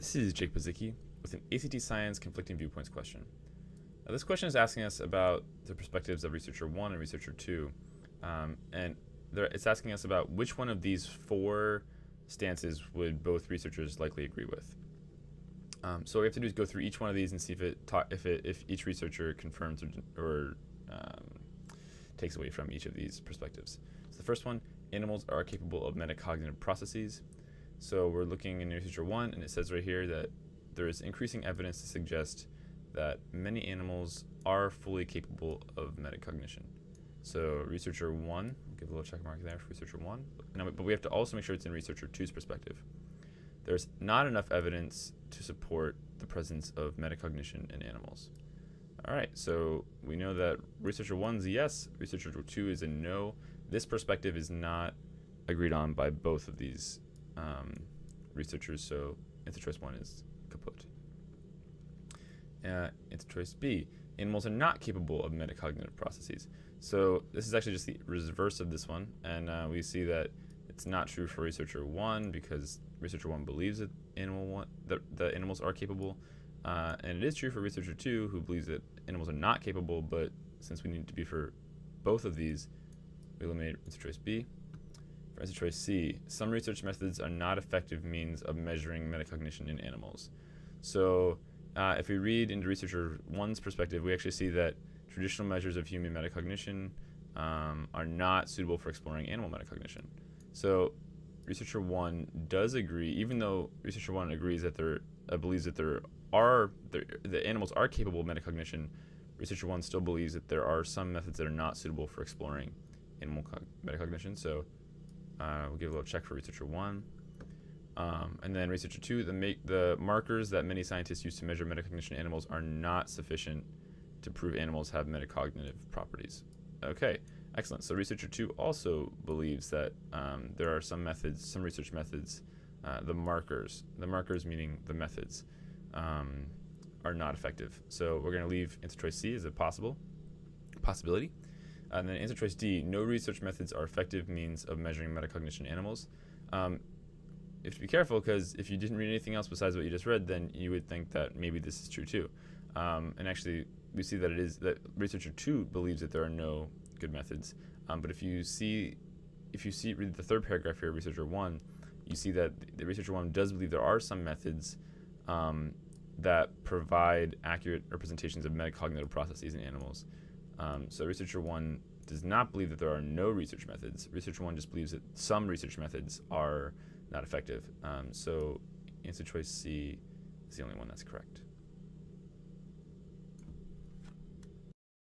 This is Jake Bazicki with an ACT Science Conflicting Viewpoints question. Now, this question is asking us about the perspectives of researcher 1 and researcher 2, and it's asking us about which one of these four stances would both researchers likely agree with. So what we have to do is go through each one of these and see if each researcher confirms or takes away from each of these perspectives. So the first one, animals are capable of metacognitive processes. So we're looking in researcher 1, and it says right here that there is increasing evidence to suggest that many animals are fully capable of metacognition. So researcher 1, we'll give a little check mark there for researcher 1, but we have to also make sure it's in researcher 2's perspective. There's not enough evidence to support the presence of metacognition in animals. All right, so we know that researcher 1's a yes, researcher 2 is a no. This perspective is not agreed on by both of these researchers, so answer choice 1 is kaput. Answer choice B, animals are not capable of metacognitive processes. So this is actually just the reverse of this one, and we see that it's not true for researcher 1 because researcher 1 believes that the animals are capable, and it is true for researcher 2 who believes that animals are not capable, but since we need it to be for both of these, we eliminate answer choice B. For answer choice C, some research methods are not effective means of measuring metacognition in animals. So if we read into researcher 1's perspective, we actually see that traditional measures of human metacognition are not suitable for exploring animal metacognition. So researcher 1 does agree, even though researcher 1 agrees that believes that the animals are capable of metacognition, researcher 1 still believes that there are some methods that are not suitable for exploring animal metacognition. So we'll give a little check for researcher 1. And then researcher 2, the markers that many scientists use to measure metacognition in animals are not sufficient to prove animals have metacognitive properties. Okay, excellent. So researcher 2 also believes that there are some research methods, the markers meaning the methods, are not effective. So we're going to leave answer choice C as a possibility. And then answer choice D, no research methods are effective means of measuring metacognition in animals. You have to be careful because if you didn't read anything else besides what you just read, then you would think that maybe this is true too. And actually, we see that that researcher 2 believes that there are no good methods. But if you read the third paragraph here, researcher 1, you see that the researcher 1 does believe there are some methods that provide accurate representations of metacognitive processes in animals. So researcher 1 does not believe that there are no research methods. Researcher 1 just believes that some research methods are not effective. So answer choice C is the only one that's correct.